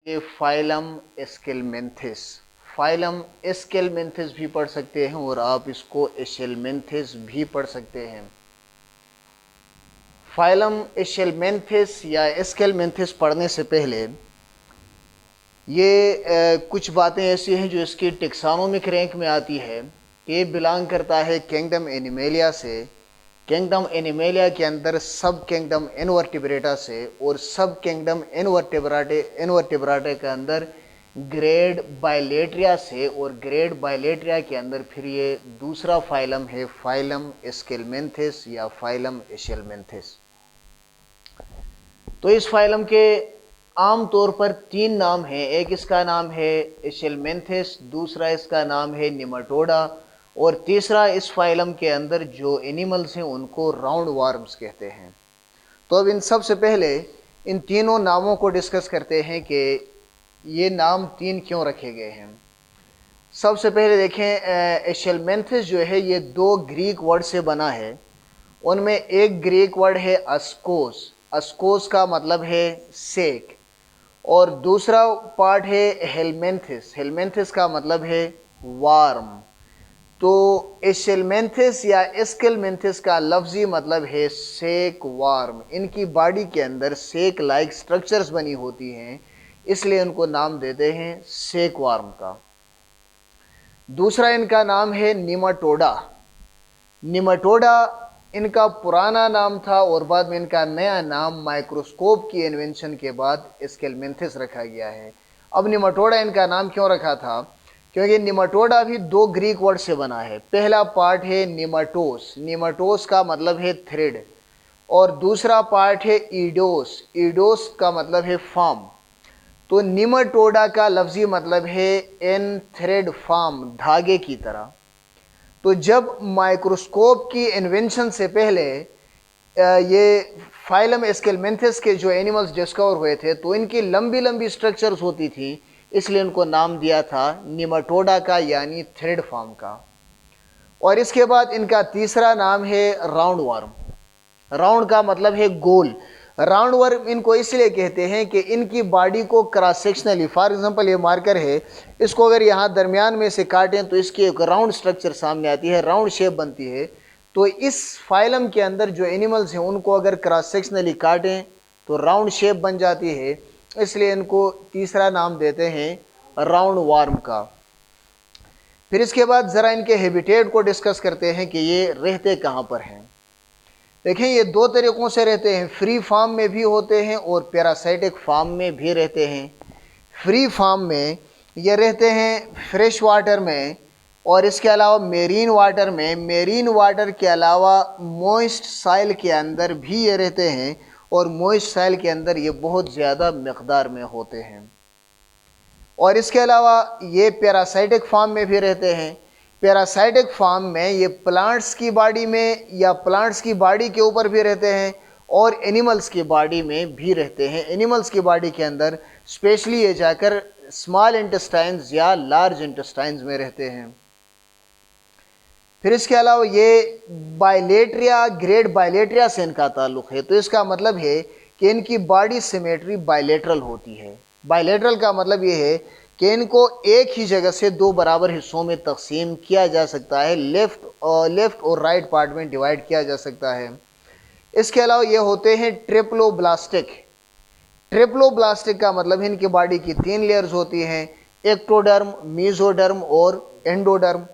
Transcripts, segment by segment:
ये phylum Aschelminthes, phylum Aschelminthes भी पढ़ सकते हैं और आप इसको एशेलमेंथिस भी पढ़ सकते हैं। फाइलम एशेलमेंथिस या एस्केलमेंथिस पढ़ने से पहले ये कुछ बातें ऐसी हैं जो इसकी टेक्सानोमिक रैंक में आती है। ये बिलोंग करता है किंगडम एनिमेलिया से। किंगडम एनिमेलिया के अंदर सब किंगडम इनवर्टिब्रेटा से, और सब किंगडम इनवर्टिब्राटे के अंदर ग्रेड बाइलेट्रिया से, और ग्रेड बाइलेट्रिया के अंदर फिर ये दूसरा फाइलम है फाइलम एस्केलमेंथिस या फाइलम एशेलमेंथिस। तो इस फाइलम के आम तौर पर 3 नाम हैं। एक इसका नाम है एशेलमेंथिस, दूसरा इसका नाम है निमाटोडा, और तीसरा इस फाइलम के अंदर जो एनिमल्स हैं उनको राउंड वार्म्स कहते हैं। तो अब इन सब से पहले इन तीनों नामों को डिस्कस करते हैं कि ये नाम 3 क्यों रखे गए हैं। सबसे पहले देखें, एशेलमेंथिस जो है ये 2 ग्रीक वर्ड से बना है। उनमें एक ग्रीक वर्ड है अस्कोस, अस्कोस का मतलब है सेक, और दूसरा पार्ट है हेलमेंथिस, हेलमेंथिस का मतलब है वार्म। तो एशेलमेंथिस या एस्केलमेंथिस का लफ्जी मतलब है सेक वार्म। इनकी बॉडी के अंदर सेक लाइक स्ट्रक्चर्स बनी होती हैं, इसलिए इनको नाम देते हैं सेक वार्म का। दूसरा इनका नाम है निमाटोडा। निमाटोडा इनका पुराना नाम था और बाद में इनका नया नाम माइक्रोस्कोप की इन्वेंशन के बाद एस्केलमेंथिस रखा गया है। अब निमाटोडा इनका नाम क्यों रखा था? क्योंकि निमाटोडा भी 2 ग्रीक वर्ड से बना है। पहला पार्ट है निमाटोस, निमाटोस का मतलब है थ्रेड, और दूसरा पार्ट है ईडोस, ईडोस का मतलब है फार्म। तो निमाटोडा का लफ्जी मतलब है एन थ्रेड फार्म, धागे की तरह। तो जब माइक्रोस्कोप की इन्वेंशन से पहले ये फाइलम एस्केलमेंथिस के जो एनिमल्स डिस्कवर हुए थे तो इनकी लंबी लंबी स्ट्रक्चर्स होती थी, इसलिए उनको नाम दिया था निमाटोडा का, यानी थ्रेड फार्म का। और इसके बाद इनका तीसरा नाम है राउंड वर्म। राउंड का मतलब है गोल। राउंड वर्म इनको इसलिए कहते हैं कि इनकी बॉडी को क्रॉस सेक्शनली, फॉर एग्जांपल ये मार्कर है, इसको अगर यहाँ दरमियान में से काटें तो इसकी एक राउंड स्ट्रक्चर सामने आती है, राउंड शेप बनती है। तो इस फाइलम के अंदर जो एनिमल्स हैं उनको अगर क्रॉस सेक्शनली काटें तो राउंड शेप बन जाती है, इसलिए इनको तीसरा नाम देते हैं राउंड वार्म का। फिर इसके बाद ज़रा इनके हैबिटेट को डिस्कस करते हैं कि ये रहते कहाँ पर हैं। देखें, ये 2 तरीक़ों से रहते हैं, फ्री फार्म में भी होते हैं और पैरासाइटिक फार्म में भी रहते हैं। फ्री फार्म में ये रहते हैं फ्रेश वाटर में, और इसके अलावा मेरीन वाटर में, मेरीन वाटर के अलावा मॉइस्ट सॉइल के अंदर भी ये रहते हैं, और मॉइस्ट सॉइल के अंदर ये बहुत ज़्यादा मकदार में होते हैं। और इसके अलावा ये पैरासाइटिक फार्म में भी रहते हैं। पैरासाइटिक फार्म में ये प्लांट्स की बॉडी में या प्लांट्स की बॉडी के ऊपर भी रहते हैं और एनिमल्स की बॉडी में भी रहते हैं। एनिमल्स की बॉडी के अंदर स्पेशली ये जाकर स्मॉल इंटेस्टाइन्स या लार्ज इंटेस्टाइन्स में रहते हैं। फिर इसके अलावा ये बाइलेट्रिया, ग्रेड बाइलेट्रिया से इनका ताल्लुक़ है। तो इसका मतलब है कि इनकी बॉडी सिमेट्री बाइलेटरल होती है। बाइलेटरल का मतलब ये है कि इनको एक ही जगह से 2 बराबर हिस्सों में तकसीम किया जा सकता है, लेफ़्ट और राइट पार्ट में डिवाइड किया जा सकता है। इसके अलावा ये होते हैं ट्रिप्लोब्लास्टिक। ट्रिप्लोब्लास्टिक का मतलब इनकी बॉडी की 3 लेयर्स होती हैं, एक्टोडर्म, मीजोडर्म और एंडोडर्म।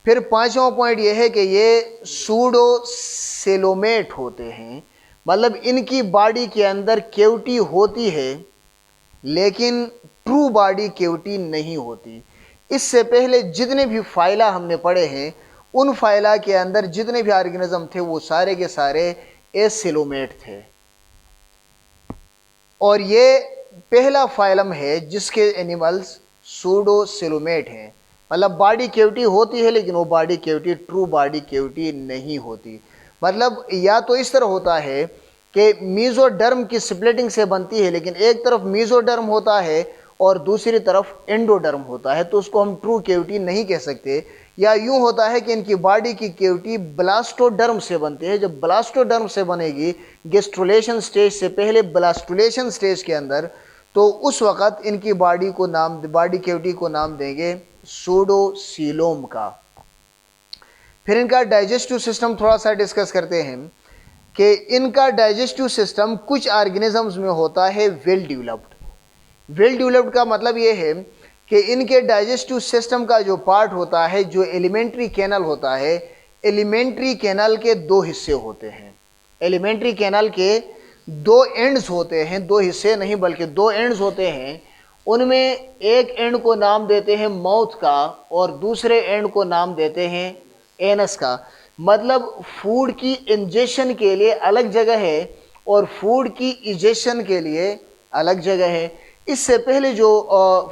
फिर 5वां पॉइंट ये है कि ये सूडोसेलोमेट होते हैं, मतलब इनकी बॉडी के अंदर कैविटी होती है लेकिन ट्रू बॉडी कैविटी नहीं होती। इससे पहले जितने भी फाइला हमने पढ़े हैं उन फाइला के अंदर जितने भी ऑर्गेनिज्म थे वो सारे के सारे एसिलोमेट थे, और ये पहला फाइलम है जिसके एनिमल्स सूडोसेलोमेट हैं, मतलब बॉडी कैविटी होती है लेकिन वो body cavity true body cavity नहीं होती। मतलब या तो इस तरह होता है कि मीजोडर्म की स्प्लिटिंग से बनती है, लेकिन एक तरफ मीजोडर्म होता है और दूसरी तरफ एंडोडर्म होता है, तो उसको हम ट्रू कैविटी नहीं कह सकते। या यूं होता है कि इनकी बॉडी की कैविटी ब्लास्टोडर्म से बनती है। जब ब्लास्टोडर्म से बनेगी गैस्ट्रुलेशन स्टेज से पहले, ब्लास्टुलेशन स्टेज के अंदर, तो उस वक़्त इनकी बॉडी कैविटी को नाम देंगे सूडोसीलोम का। फिर इनका डाइजेस्टिव सिस्टम थोड़ा सा डिस्कस करते हैं कि इनका डाइजेस्टिव सिस्टम कुछ ऑर्गेनिजम्स में होता है वेल डेवलप्ड। वेल डेवलप्ड का मतलब ये है कि इनके डाइजेस्टिव सिस्टम का जो पार्ट होता है, जो एलिमेंट्री कैनल होता है, एलिमेंट्री कैनल के दो हिस्से होते हैं। एलिमेंट्री कैनल के दो एंड्स होते हैं, दो हिस्से नहीं बल्कि दो एंड्स होते हैं। उनमें एक एंड को नाम देते हैं माउथ का और दूसरे एंड को नाम देते हैं एनस का। मतलब फूड की इंजेक्शन के लिए अलग जगह है और फूड की इजेक्शन के लिए अलग जगह है। इससे पहले जो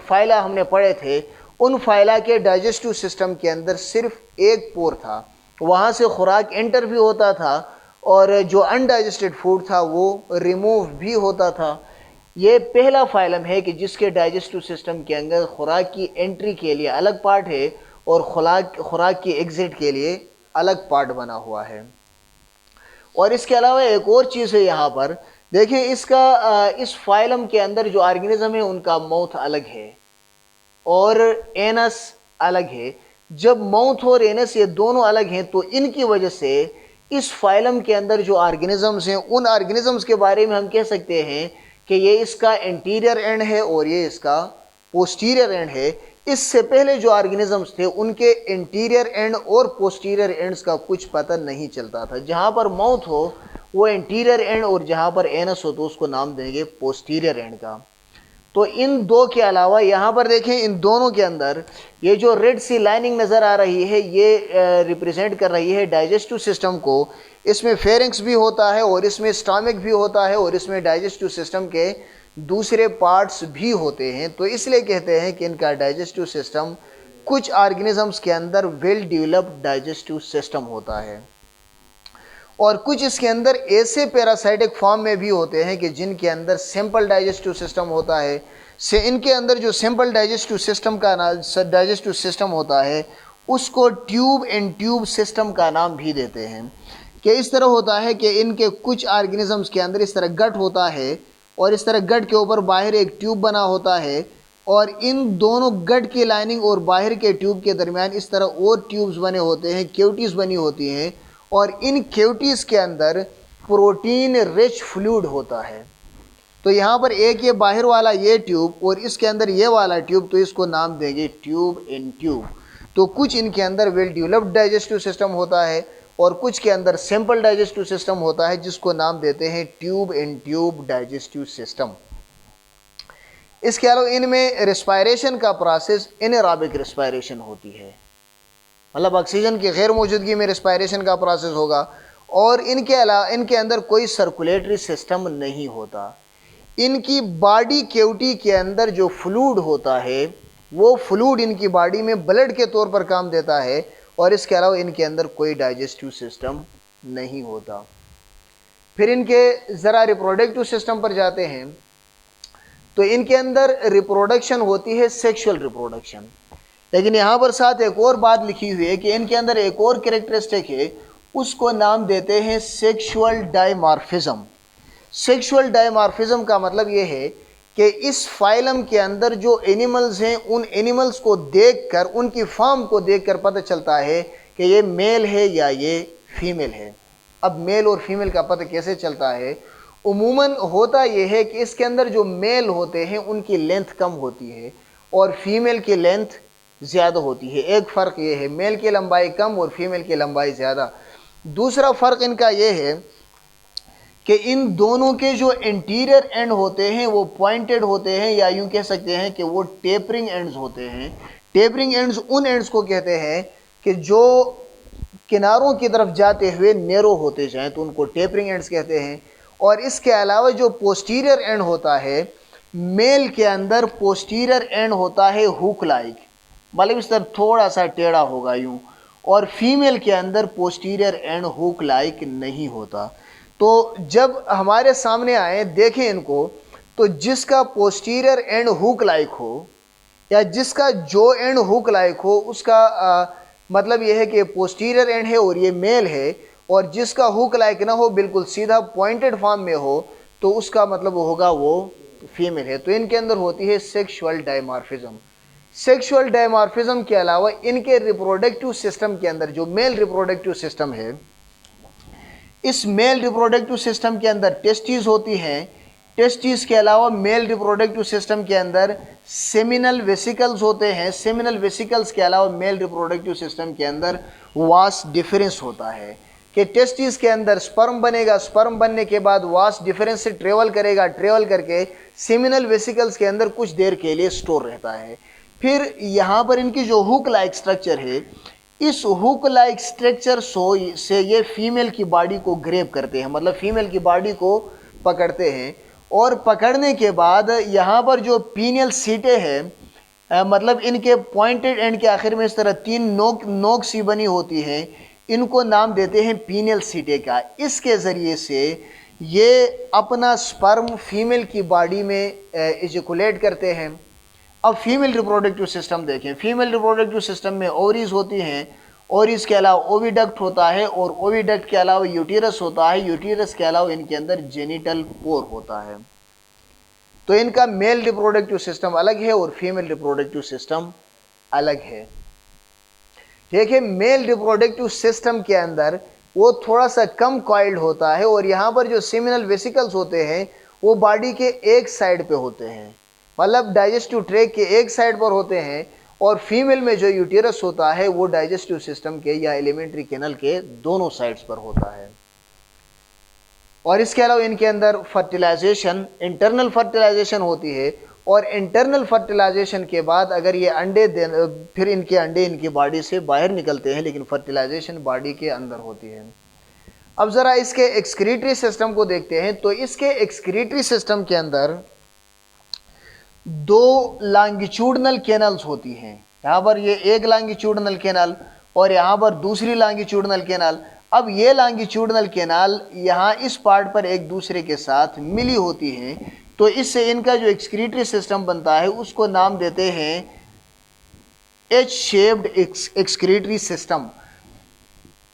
फाइला हमने पढ़े थे, उन फाइला के डाइजेस्टिव सिस्टम के अंदर सिर्फ एक पोर था, वहाँ से खुराक एंटर भी होता था और जो अनडाइजेस्टेड फूड था वो रिमूव भी होता था। ये पहला फाइलम है कि जिसके डाइजेस्टिव सिस्टम के अंदर खुराक की एंट्री के लिए अलग पार्ट है और खुराक की एग्जिट के लिए अलग पार्ट बना हुआ है। और इसके अलावा एक और चीज़ है यहाँ पर, देखिए इस फाइलम के अंदर जो ऑर्गेनिज्म है उनका माउथ अलग है और एनस अलग है। जब माउथ और एनस ये दोनों अलग हैं तो इनकी वजह से इस फाइलम के अंदर जो ऑर्गेनिजम्स हैं, उन ऑर्गेनिजम्स के बारे में हम कह सकते हैं कि ये इसका इंटीरियर एंड है और ये इसका पोस्टीरियर एंड है। इससे पहले जो ऑर्गेनिजम्स थे उनके इंटीरियर एंड और पोस्टीरियर एंड्स का कुछ पता नहीं चलता था। जहाँ पर माउथ हो वो इंटीरियर एंड और जहाँ पर एनस हो तो उसको नाम देंगे पोस्टीरियर एंड का। तो इन दो के अलावा यहाँ पर देखें, इन दोनों के अंदर ये जो रेड सी लाइनिंग नज़र आ रही है ये रिप्रेजेंट कर रही है डाइजेस्टिव सिस्टम को। इसमें फेरिंक्स भी होता है और इसमें स्टमक भी होता है और इसमें डाइजेस्टिव सिस्टम के दूसरे पार्ट्स भी होते हैं। तो इसलिए कहते हैं कि इनका डाइजेस्टिव सिस्टम, कुछ ऑर्गेनिजम्स के अंदर वेल डेवलप्ड डाइजेस्टिव सिस्टम होता है और कुछ इसके अंदर ऐसे पैरासाइटिक फॉर्म में भी होते हैं कि जिनके अंदर सिंपल डाइजेस्टिव सिस्टम होता है। से इनके अंदर जो सिंपल डाइजेस्टिव सिस्टम होता है उसको ट्यूब एंड ट्यूब सिस्टम का नाम भी देते हैं। कि इस तरह होता है कि इनके कुछ ऑर्गेनिजम्स के अंदर इस तरह गट होता है और इस तरह गट के ऊपर बाहर एक ट्यूब बना होता है और इन दोनों गट की लाइनिंग और बाहर के ट्यूब के दरमियान इस तरह और ट्यूब्स बने होते हैं, कैविटीज़ बनी होती हैं और इन कैविटीज़ के अंदर प्रोटीन रिच फ्लूइड होता है। तो यहाँ पर एक ये बाहर वाला ये ट्यूब और इसके अंदर ये वाला ट्यूब, तो इसको नाम देंगे ट्यूब इन ट्यूब। तो कुछ इनके अंदर वेल डेवलप्ड डाइजेस्टिव सिस्टम होता है और कुछ के अंदर सिंपल डाइजेस्टिव सिस्टम होता है जिसको नाम देते हैं ट्यूब इन ट्यूब डाइजेस्टिव सिस्टम। इसके अलावा इनमें रेस्पायरेशन का प्रोसेस एनारोबिक रेस्पायरेशन होती है, मतलब ऑक्सीजन की गैर मौजूदगी में रेस्पायरेशन का प्रोसेस होगा और इनके अंदर कोई सर्कुलेटरी सिस्टम नहीं होता। इनकी बॉडी कैविटी के अंदर जो फ्लूइड होता है वो फ्लूइड इनकी बॉडी में ब्लड के तौर पर काम देता है और इसके अलावा इनके अंदर कोई डाइजेस्टिव सिस्टम नहीं होता। फिर इनके ज़रा रिप्रोडक्टिव सिस्टम पर जाते हैं तो इनके अंदर रिप्रोडक्शन होती है सेक्सुअल रिप्रोडक्शन। लेकिन यहाँ पर साथ एक और बात लिखी हुई है कि इनके अंदर एक और कैरेक्टरिस्टिक है, उसको नाम देते हैं सेक्सुअल डायमॉर्फिज्म। सेक्सुअल डायमॉर्फिज्म का मतलब ये है कि इस फाइलम के अंदर जो एनिमल्स हैं उन एनिमल्स को देखकर, उनकी फॉर्म को देखकर पता चलता है कि ये मेल है या ये फीमेल है। अब मेल और फीमेल का पता कैसे चलता है? उमूमन होता यह है कि इसके अंदर जो मेल होते हैं उनकी लेंथ कम होती है और फीमेल की लेंथ ज़्यादा होती है। एक फ़र्क ये है, मेल की लंबाई कम और फीमेल की लंबाई ज़्यादा। दूसरा फ़र्क इनका ये है कि इन दोनों के जो इंटीरियर एंड होते हैं वो पॉइंटेड होते हैं या यूं कह सकते हैं कि वो टेपरिंग एंड्स होते हैं। टेपरिंग एंड्स उन एंड्स को कहते हैं कि जो किनारों की तरफ जाते हुए नैरो होते जाएं तो उनको टेपरिंग एंड्स कहते हैं। और इसके अलावा जो पोस्टीरियर एंड होता है, मेल के अंदर पोस्टीरियर एंड होता है हुक लाइक, मतलब इस तरह थोड़ा सा टेढ़ा होगा यूं, और फीमेल के अंदर पोस्टीरियर एंड हुक लाइक नहीं होता। तो जब हमारे सामने आए देखें इनको, तो जिसका पोस्टीरियर एंड हुक लाइक हो या जिसका जो एंड हुक लाइक हो उसका मतलब यह है कि पोस्टीरियर एंड है और ये मेल है, और जिसका हुक लाइक ना हो, बिल्कुल सीधा पॉइंटेड फॉर्म में हो, तो उसका मतलब होगा वो फीमेल है, तो इनके अंदर होती है सेक्सुअल डायमॉर्फिज्म। सेक्सुअल डायमॉर्फिज्म के अलावा इनके रिप्रोडक्टिव सिस्टम के अंदर जो मेल रिप्रोडक्टिव सिस्टम है, इस मेल रिप्रोडक्टिव सिस्टम के अंदर टेस्टिस होती हैं। टेस्टिस के अलावा मेल रिप्रोडक्टिव सिस्टम के अंदर सेमिनल वेसिकल्स होते हैं। सेमिनल वेसिकल्स के अलावा मेल रिप्रोडक्टिव सिस्टम के अंदर वास डिफरेंस होता है कि टेस्टिस के अंदर स्पर्म बनेगा, स्पर्म बनने के बाद वास डिफरेंस से ट्रेवल करेगा, ट्रेवल करके सेमिनल वेसिकल्स के अंदर कुछ देर के लिए स्टोर रहता है। फिर यहाँ पर इनकी जो हुक लाइक स्ट्रक्चर है, इस हुक लाइक स्ट्रक्चर से ये फीमेल की बॉडी को ग्रेब करते हैं, मतलब फीमेल की बॉडी को पकड़ते हैं। और पकड़ने के बाद यहाँ पर जो पीनियल सीटें हैं, मतलब इनके पॉइंटेड एंड के आखिर में इस तरह 3 नोक सी बनी होती हैं, इनको नाम देते हैं पीनियल सीटें का। इसके ज़रिए से ये अपना स्पर्म फीमेल की बॉडी में इजैकुलेट करते हैं। अब फीमेल रिप्रोडक्टिव सिस्टम देखें। फीमेल रिप्रोडक्टिव सिस्टम में ओवरीज होती हैं, ओवरीज के अलावा ओविडक्ट होता है, और ओविडक्ट के अलावा यूटीरस होता है, यूटीरस के अलावा इनके अंदर जेनिटल पोर होता है। तो इनका मेल रिप्रोडक्टिव सिस्टम अलग है और फीमेल रिप्रोडक्टिव सिस्टम अलग है। ठीक है, मेल रिप्रोडक्टिव सिस्टम के अंदर वो थोड़ा सा कम कॉइल्ड होता है, और यहाँ पर जो सेमिनल वेसिकल्स होते हैं वो बॉडी के एक साइड पे होते हैं, मतलब डाइजेस्टिव ट्रैक्ट के एक साइड पर होते हैं। और फीमेल में जो यूटेरस होता है वो डाइजेस्टिव सिस्टम के या एलिमेंट्री कैनल के दोनों साइड्स पर होता है। और इसके अलावा इनके अंदर फर्टिलाइजेशन, इंटरनल फर्टिलाइजेशन होती है, और इंटरनल फर्टिलाइजेशन के बाद अगर ये अंडे फिर इनके अंडे इनकी बॉडी से बाहर निकलते हैं, लेकिन फर्टिलाइजेशन बॉडी के अंदर होती है। अब ज़रा इसके एक्सक्रीटरी सिस्टम को देखते हैं। तो इसके एक्सक्रीटरी सिस्टम के अंदर 2 लॉन्गिट्यूडनल कैनल्स होती हैं। यहाँ पर ये एक लॉन्गिट्यूडनल कैनल और यहाँ पर दूसरी लॉन्गिट्यूडनल कैनल। अब ये लॉन्गिट्यूडनल कैनल यहाँ इस पार्ट पर एक दूसरे के साथ मिली होती हैं, तो इससे इनका जो एक्सक्रीटरी सिस्टम बनता है उसको नाम देते हैं एच शेप्ड एक्सक्रीटरी सिस्टम।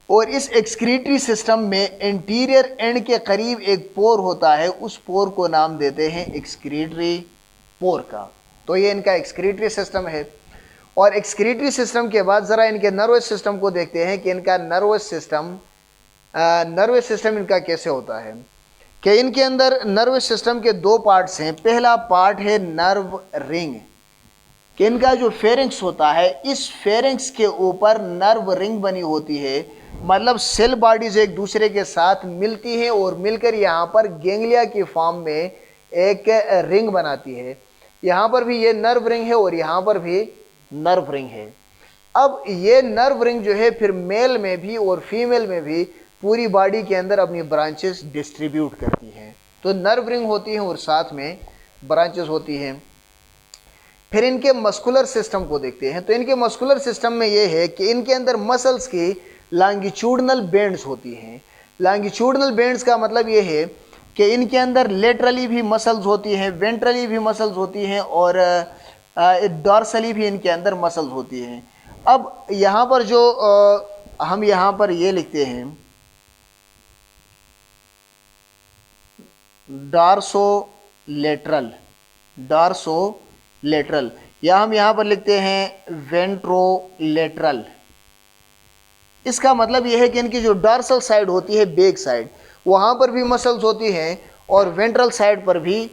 और इस एक्सक्रीटरी सिस्टम में इंटीरियर एंड के करीब एक पोर होता है, उस पोर को नाम देते हैं एक्सक्रीटरी पोर का। तो ये इनका एक्सक्रीटरी सिस्टम है। और एक्सक्रीटरी सिस्टम के बाद ज़रा इनके नर्वस सिस्टम को देखते हैं कि इनका नर्वस सिस्टम इनका कैसे होता है। कि इनके अंदर नर्वस सिस्टम के 2 पार्ट्स हैं। पहला पार्ट है नर्व रिंग, कि इनका जो फेरिंक्स होता है, इस फेरिंक्स के ऊपर नर्व रिंग बनी होती है, मतलब सेल बॉडीज एक दूसरे के साथ मिलती हैं और मिलकर यहाँ पर गैंग्लिया की फॉर्म में एक रिंग बनाती है। यहाँ पर भी ये नर्व रिंग है और यहाँ पर भी नर्व रिंग है। अब ये नर्व रिंग जो है फिर मेल में भी और फीमेल में भी पूरी बॉडी के अंदर अपनी ब्रांचेस डिस्ट्रीब्यूट करती हैं। तो नर्व रिंग होती है और साथ में ब्रांचेस होती हैं। फिर इनके मस्कुलर सिस्टम को देखते हैं। तो इनके मस्कुलर सिस्टम में ये है कि इनके अंदर मसल्स की लॉन्गिट्यूडनल बैंड्स होती हैं। लॉन्गिट्यूडनल बैंड्स का मतलब ये है कि इनके अंदर लेटरली भी मसल्स होती हैं, वेंट्रली भी मसल्स होती हैं, और डॉर्सली भी इनके अंदर मसल्स होती हैं। अब यहाँ पर जो हम यहाँ पर ये लिखते हैं डार्सोलेटरल, या हम यहाँ पर लिखते हैं वेंट्रोलेटरल। इसका मतलब यह है कि इनकी जो डॉर्सल साइड होती है, बैक साइड, वहाँ पर भी मसल्स होती हैं और वेंट्रल साइड पर भी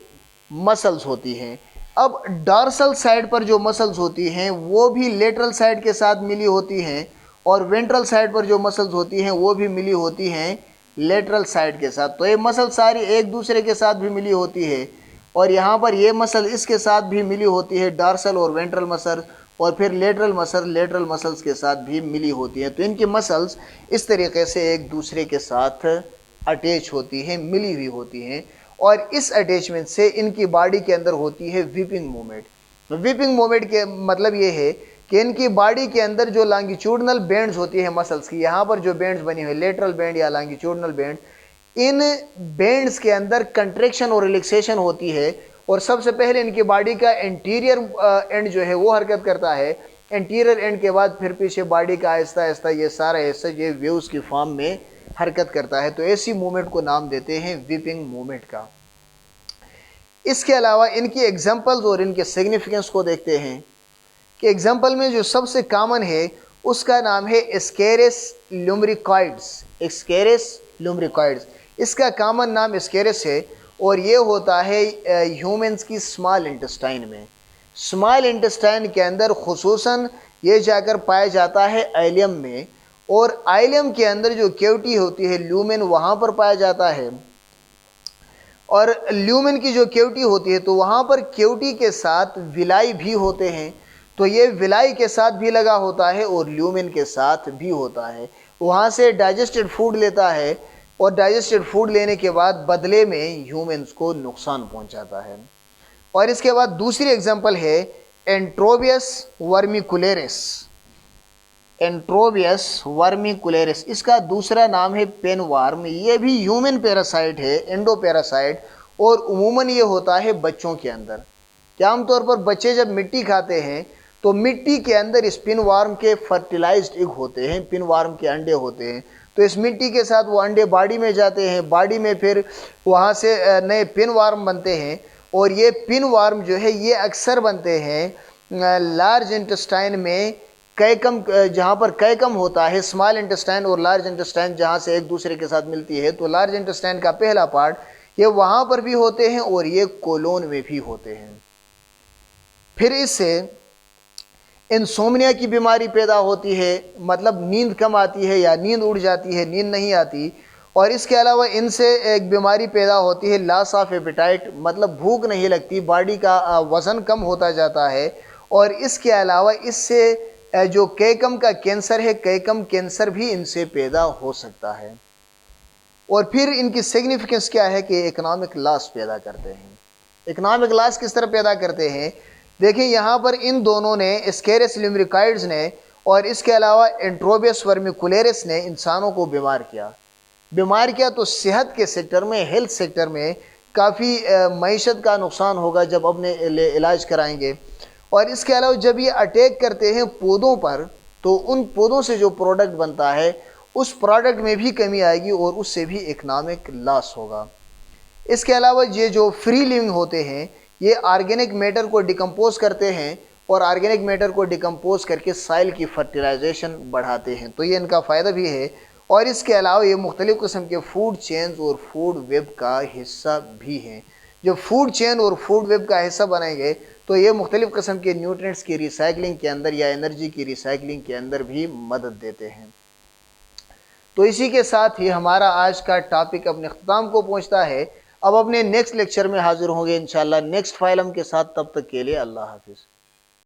मसल्स होती हैं। अब डॉर्सल साइड पर जो मसल्स होती हैं वो भी लेटरल साइड के साथ मिली होती हैं, और वेंट्रल साइड पर जो मसल्स होती हैं वो भी मिली होती हैं लेटरल साइड के साथ। तो ये मसल सारी एक दूसरे के साथ भी मिली होती है, और यहाँ पर ये मसल इसके साथ भी मिली होती है, डॉर्सल और वेंट्रल मसल, और फिर लेटरल मसल्स के साथ भी मिली होती है। तो इनकी मसल्स इस तरीके से एक दूसरे के साथ अटैच होती हैं, मिली हुई होती हैं, और इस अटैचमेंट से इनकी बॉडी के अंदर होती है वीपिंग मूवमेंट। वीपिंग मूवमेंट के मतलब ये है कि इनकी बॉडी के अंदर जो लॉन्गिट्यूडनल बैंड्स होती है मसल्स की, यहाँ पर जो बैंड्स बनी हुई लेटरल बैंड या लॉन्गिट्यूडनल बैंड, इन बैंड्स के अंदर कंट्रैक्शन और रिलैक्सेशन होती है। और सबसे पहले इनकी बॉडी का एंटीरियर एंड जो है वो हरकत करता है, एंटीरियर एंड के बाद फिर पीछे बॉडी का आहिस्ता आहिस्ता ये सारा हिस्सा ये वेव्स की फॉर्म में हरकत करता है। तो ऐसी मूवमेंट को नाम देते हैं वीपिंग मूवमेंट का। इसके अलावा इनकी एग्जाम्पल्स और इनके सिग्निफिकेंस को देखते हैं कि एग्जाम्पल में जो सबसे कॉमन है उसका नाम है एस्केरिस लुम्ब्रिकॉइड्स। एस्केरिस लुम्ब्रिकॉइड्स, इसका कॉमन नाम एस्केरिस है और ये होता है ह्यूमंस की स्मॉल इंटेस्टाइन में। स्मॉल इंटेस्टाइन के अंदर खुसूसन ये जाकर पाया जाता है आइलियम में, और आइलियम के अंदर जो कैविटी होती है ल्यूमेन, वहाँ पर पाया जाता है। और ल्यूमेन की जो कैविटी होती है तो वहाँ पर कैविटी के साथ विलाई भी होते हैं, तो ये विलाई के साथ भी लगा होता है और ल्यूमेन के साथ भी होता है। वहाँ से डाइजेस्टेड फूड लेता है और डाइजेस्टेड फूड लेने के बाद बदले में ह्यूमंस को नुकसान पहुँचाता है। और इसके बाद दूसरी एग्जांपल है एंट्रोबियस वर्मिकुलेरिस। एंट्रोबियस वर्मिकुलेरिस, इसका दूसरा नाम है पेनवार्म। ये भी ह्यूमन पैरासाइट है, एंडो पैरासाइट, और उमूमन ये होता है बच्चों के अंदर। क्या आमतौर पर बच्चे जब मिट्टी खाते हैं तो मिट्टी के अंदर इस पिनवार्म के फर्टिलाइज्ड एग होते हैं, पिनवार्म के अंडे होते हैं। तो इस मिट्टी के साथ वो अंडे बॉडी में जाते हैं, बॉडी में फिर वहाँ से नए पिनवार्म बनते हैं। और ये पिनवार्म जो है ये अक्सर बनते हैं लार्ज इंटेस्टाइन में, कैकम, जहाँ पर कैकम होता है, स्मॉल इंटेस्टाइन और लार्ज इंटेस्टाइन जहाँ से एक दूसरे के साथ मिलती है। तो लार्ज इंटेस्टाइन का पहला पार्ट ये वहाँ पर भी होते हैं और ये कोलोन में भी होते हैं। फिर इससे इंसोम्निया की बीमारी पैदा होती है, मतलब नींद कम आती है या नींद उड़ जाती है, नींद नहीं आती। और इसके अलावा इनसे एक बीमारी पैदा होती है लॉस ऑफ एपेटाइट, मतलब भूख नहीं लगती, बॉडी का वज़न कम होता जाता है। और इसके अलावा इससे जो कैकम का कैंसर है, कैकम कैंसर भी इनसे पैदा हो सकता है। और फिर इनकी सिग्निफिकेंस क्या है कि इकोनॉमिक लॉस पैदा करते हैं। इकोनॉमिक लॉस किस तरह पैदा करते हैं, देखिए यहाँ पर इन दोनों ने, एस्केरिस लुम्ब्रिकॉइड्स ने और इसके अलावा एंट्रोबियस वर्मिकुलेरिस ने इंसानों को बीमार किया तो सेहत के सेक्टर में, हेल्थ सेक्टर में काफ़ी मईशत का नुकसान होगा जब अपने इलाज कराएंगे। और इसके अलावा जब ये अटैक करते हैं पौधों पर तो उन पौधों से जो प्रोडक्ट बनता है उस प्रोडक्ट में भी कमी आएगी और उससे भी इकोनॉमिक लॉस होगा। इसके अलावा ये जो फ्री लिविंग होते हैं ये ऑर्गेनिक मैटर को डिकम्पोज करते हैं और ऑर्गेनिक मैटर को डिकम्पोज करके सॉइल की फर्टिलाइजेशन बढ़ाते हैं, तो ये इनका फ़ायदा भी है। और इसके अलावा ये मुख्तलिफ़ किस्म के फूड चेन्स और फूड वेब का हिस्सा भी हैं। जब फूड चेन और फूड वेब का हिस्सा बनेंगे तो ये मुख्तलिफ़ किस्म के न्यूट्रिएंट्स की रिसाइकलिंग के अंदर या एनर्जी की रिसाइकलिंग के अंदर भी मदद देते हैं। तो इसी के साथ ही हमारा आज का टॉपिक अपने अख्ताम को पहुँचता है। अब अपने नेक्स्ट लेक्चर में हाजिर होंगे इंशाल्लाह नेक्स्ट फाइलम के साथ, तब तक के लिए अल्लाह हाफिज़।